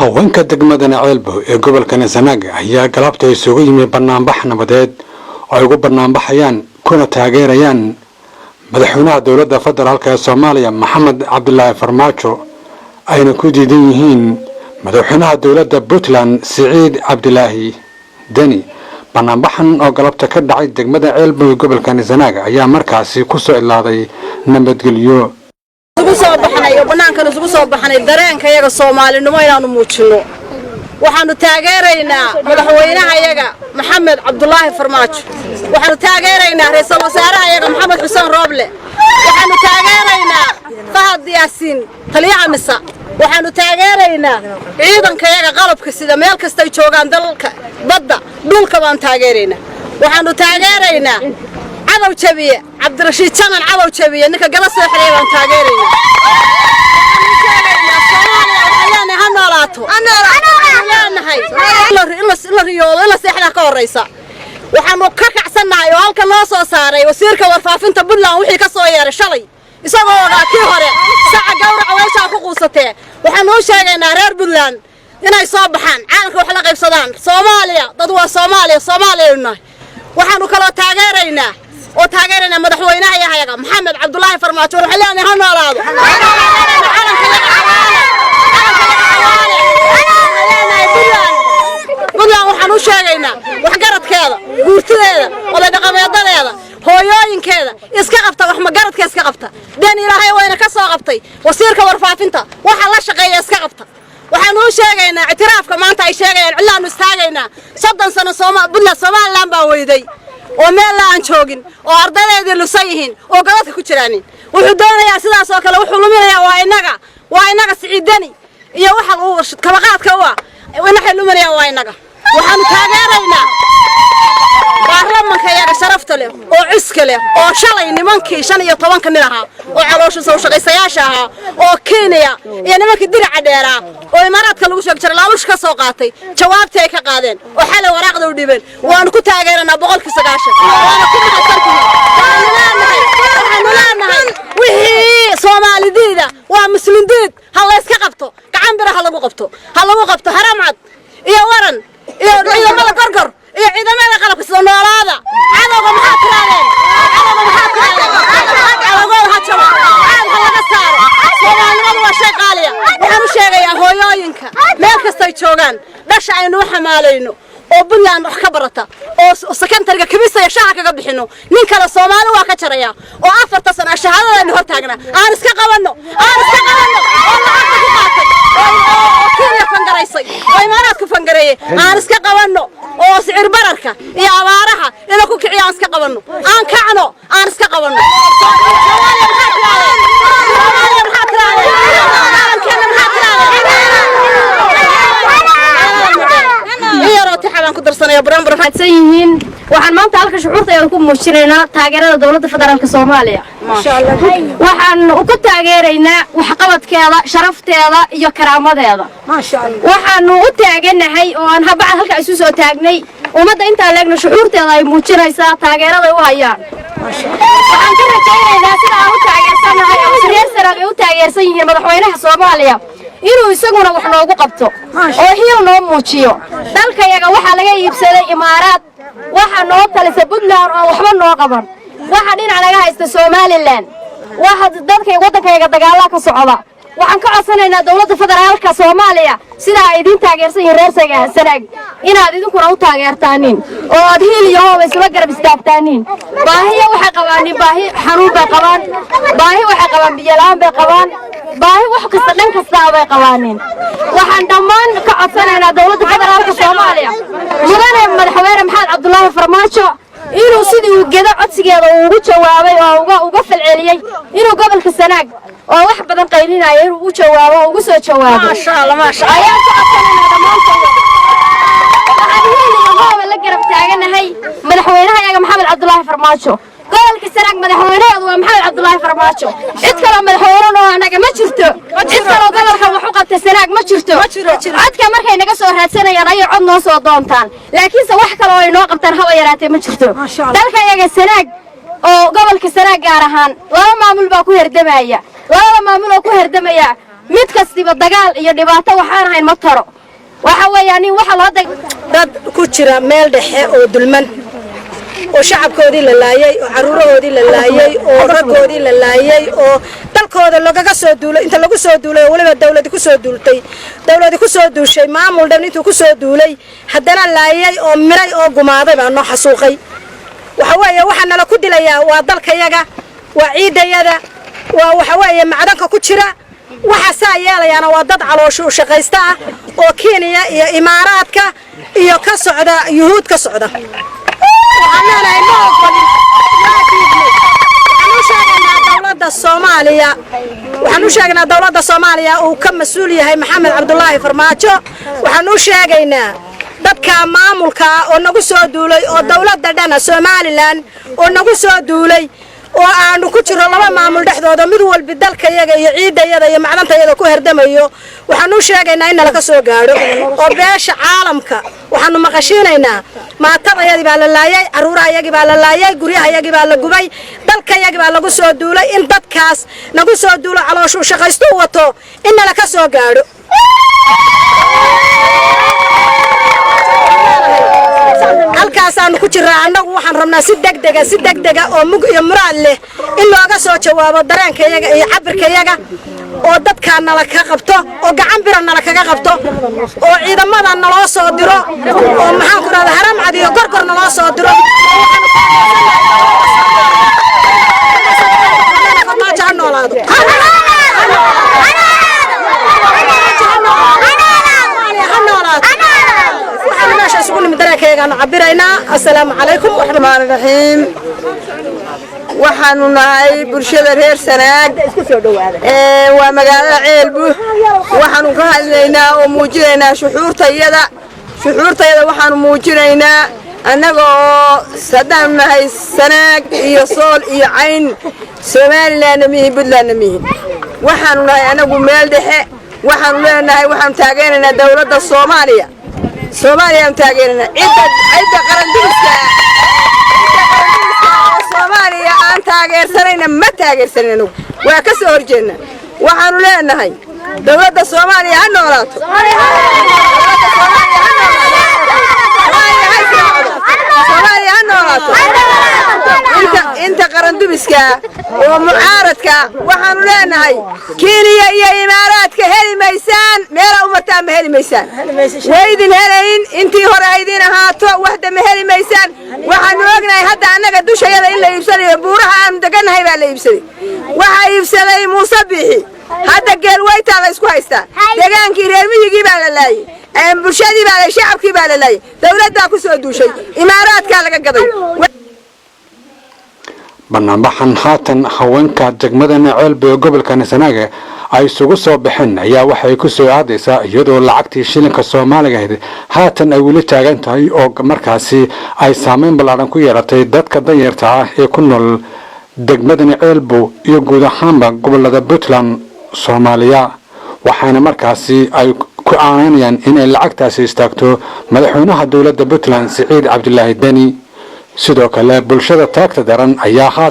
haweenka degmada Ceelbo ee gobolka Sanaag ayaa galabta isugu yimid barnaamij nabadeed oo ay ugu barnaamijayaan kuna taageerayaan madaxweynaha dawladda federaalka Soomaaliya Maxamed Cabdullaahi Farmaajo ayna ku diidan yihiin madaxweynaha dawladda Puntland Siciid Cabdilaahi Deni. barnaamijkan oo galabta ka dhacay degmada Ceelbo ee gobolka Sanaag ayaa markaasi ku soo ilaaday nabadgelyo. soo baxnay banaanka isugu soo baxnay dareenka iyaga Soomaalinimo inaanu muujino waxaanu taageeraynaa madaxweynaha iyaga Maxamed Cabdullaahi Farmaajo waxaanu taageeraynaa ra'iisul wasaaraha iyaga Maxamed Xuseen Rooble waxaanu taageeraynaa Fahad Yaasiin taliyaha misa waxaanu taageeraynaa ciidanka iyaga qalabka sida meel kasta ay joogaan dalka badda dhulka baan taageeraynaa waxaanu taageeraynaa عدو جبيه عبد الرشيد شمن عدو جبيه إنك جلس يحري وان تاجرين. أنا هنالاتو. أنا هاي. إلا ريال إلا سحنا كوريسا. وحنوكك عسنا يوالك الناس وصاري وسيرك ورفافين تبلا وحي كسوير شلي. يسووا كيهرة ساعة جورة عويش أخوصته. وحنوش هاي نارير بلان. هنا يصابحان عانك وحلقة بصدان. صوماليا ضدوا صوماليا لنا. وحنو كلا تاجرينا. وتاجرنا مدحوينها يا محمد عبد الله فرماجو وحلاني هنولاado buntland waxaan u sheegaynaa waxgaradkeeda guurtideeda oday dhaqameedadeeda hooyooyinkeeda iska qabta wax magaradka iska qabta dan ilaahay wayna ka soo qabtay wasiirka warfaafinta waxa la shaqeeya iska qabta waxaan u sheegaynaa itiraafka maanta ay sheegayaan cilaanu istaagaynaa 30 sano Soomaaliland baa weyday oo meel la aan joogin oo ardaydeedii lusayihiin oo gabadha ku jiraanin wuxuu doonayaa sidaas oo kale wuxuu luminayaa waa inaga Siciid Deni iyo waxa uu warshad kaba qaadka waxa luminayaa waa inaga waxaan taageeraynaa baarlamaanka iyaga sharafta leh oo ciska leh oo shalay nimankii 15 nin ahaa oo caloosha soo shaqaysayaasha ahaa oo Kenya iyo nimankii diraca dheeraa oo imaaraadka lagu soo jiray laalush ka soo qaatay jawaabtay ka qaadeen oo xalay waraaqda u dhibeen waan ku taageeranaa 190 waana ku mahadsantahay wixii Soomaalidiida waa muslimdiid hal la iska qabto gacan bira hal lagu qabto haramad iyo waran iyo ciidamada gorgor iyo ciidamada qalabka soo noolaada cadawga maxaa tiraadeen laga saaro Soomaalida waa shay qaaliya waxaan u sheegayaa hooyooyinka meel kasta ay joogaan dhasha aynu xamaalayno oo buntland wax ka barata oo secondary-ga kibisa shaha kaga bixino nin kale Soomaali waa ka jaraya oo 4 sano shahaadada hor taagna aan iska qabanno oo lacagta ku qaatay oo Kenya fangaraysay oo imaaraadku fangareeyay aan iska qabanno oo sicir bararka iyo abaaraha ila ku kiciyo aan iska qabanno aan kacno aan iska qabanno waxaan maanta halka shucuurtayda ku muujinaynaa taageerada dawladda federaalka Soomaaliya waxaan ku taageeraynaa waxqabadkeeda sharafteeda iyo karaamadeeda waxaan u taaganahay oo aan habacad halka isu soo taagnay ummadda inta leegna shucuurteeda ay muujinaysaa taageerada u hayaan waxaan ka rajaynaynaa sida aan u taageersanahay oo siyaasadda ay u taageersan yihiin madaxweynaha Soomaaliya inuu isaguna wax noogu qabto oo hiil noo muujiyo dalkayaga waxa laga iibsaday imaaraad waxa noo talisay Puntland oo waxba noo qaban waxa dhinac laga haysta Somaliland waxa dadka wadankayga dagaal ka socda waxaan ka codsanaynaa dawladda federaalka Soomaaliya sida ay idin taageersan yihiin reer Sanaag inaad idinkuna u taageertaanin oo aad hiil iyo hoob isla garab istaagtaanin baahiyo waxa qabaan baahi xanuun bay qabaan baahi waxa qabaan biyo la'aan bay qabaan baahi wax kasta dhan kasta ay qabaaneen waxaan dhammaan ka codsanaynaa dawladda federaalka Soomaaliya mudane madaxweyne Maxamed Cabdullaahi Farmaajo inuu sidii uu gedo codsigeeda ugu jawaabay oo uga falceliyay inuu gobolka Sanaag oo wax badan qaylinaya inuu u jawaabo ugu soo jawaabo ma sha Allah ayaan ka codsanaynaa dhammaantood waxaan la garab taaganahay madaxweynaha iyaga Maxamed Cabdullaahi Farmaajo gobolka Sanaag madaxweynaha waa Maxamed Cabdullaahi Farmaajo cid kale madaxweyne oo anaga ma jirto cid kale gobolka wax u qabta Sanaag ma jirto codka markay naga soo raadsanayaan ay cod noo soo doontaan laakiin wax kale oo ay noo qabtaan haba yaraatee ma jirto dalka iyaga Sanaag oo gobolka Sanaag gaar ahaan laba maamul baa ku herdamaya labada maamul oo ku herdamaya mid kastiba dagaal iyo dhibaato waxaan ahayn ma taro waxa weeyaan in waxa loo dad ku jira meel dhexe oo dulman oo shacabkoodii la laayay oo caruurahoodii la laayay oo raggoodii la laayay oo dalkooda lagaga soo duulay inta lagu soo duulay waliba dawladdu ku soo duushay maamul dhan intuu ku soo duulay haddana laayay oo miray oo gumaaday baa noo xasuuqay waxa weeye waxa nala ku dilayaa waa dalkayaga waa ciidayada waa waxa weeye macdanka ku jira waxa saa yeelayana waa dad caloosho shaqaysta ah oo Kenya iyo Imaaraadka iyo ka socda yuhuud ka socda waxaan u sheegaynaa dawladda Soomaaliya uu ka mas'uul yahay Maxamed Cabdullaahi Farmaajo waxaan u sheegaynaa dadka maamulka oo nagu soo duulay oo dawladda dhana Soomaaliland oo nagu soo duulay oo aanu ku jiro laba maamul dhexdooda mid walba dalkayaga iyo ciidayada iyo macdantayada ku herdamayo waxaan u sheegaynaa in la soo gaaro oo beesha caalamka waxaanu maqashiinaynaa maatadayadii baa la laayay caruurahayagii baa la laayay guryahayagii baa la gubay dalkayagii baa lagu soo duulay in dadkaas nagu soo duulo calooshu shaqaysto wato in la ka soo gaaro halkaasaan ku jiraa annagu waxaan rabnaa si degdega oo mug iyo muraad leh in looga soo jawaabo dareenkayaga iyo cabirkayaga oo dadka nala ka qabto oo gacan bira nala kaga qabto oo ciidamada naloo soo diro oo maxaan ku raada haram cad iyo gorgor naloo soo diro السلام عليكم ورحمة الله الرحيم waxaanu nahay bulshada reer Sanaag waa magaalada Ceelbu waxaanu ka hadlaynaa oo muujinaynaa shucuurtayada waxaanu muujinaynaa annaga oo sadaan nahay Sanaag iyo Sool iyo Cayn Soomaaliland mihi Puntland mihi waxaanu nahay anagu meel dhexe waxaanu leenahay waxaan taageeraynaa dawladda Soomaaliya aan taageerana cidda qarandiska Soomaaliya aan taageersanayna ma taageersanayno waa ka soo horjeedna waxaanu leenahay dawladda Soomaaliya ha noolaato inta qarandiska oo mucaaradka waxaanu leenahay Kenya iyo Imaaraadka heli maysaan meel umataan ma heli maysaan weydin helayn intii hore aydin ahaato waxda ma heli maysaan waxaanu ognahay hadda annaga dushayada in la iibsanayo buuraha aan deganahay baa la iibsaday waxa iibsaday Muuse Bixi hadda geel wayta la isku haystaa deegaankii reer miyigii baa la laayay bulshadii baa la shacabkii baa la laayay dawladda ku soo duushay Imaaraadka laga gaday banaanbaxan haatan haweenka degmadana Ceelbu ee gobolka Sanaag ay isugu soo baxeen ayaa waxay ku soo aadaysaa iyadoo lacagtii shilinka Soomaaliga haatan ay weli taagan tahay oo markaasi ay saameyn ballaaran ku yeelatay dadka danyarta ah ee ku nool degmadana Ceelbu iyo guud ahaanba gobolada Puntland Soomaaliya waxaana markaasi ay ku aanayaan in ay lacagtaasi istaagto madaxweynaha dawladda Puntland Siciid Cabdullaahi Dani sidoo kale bulshada taagta daran ayaa haatan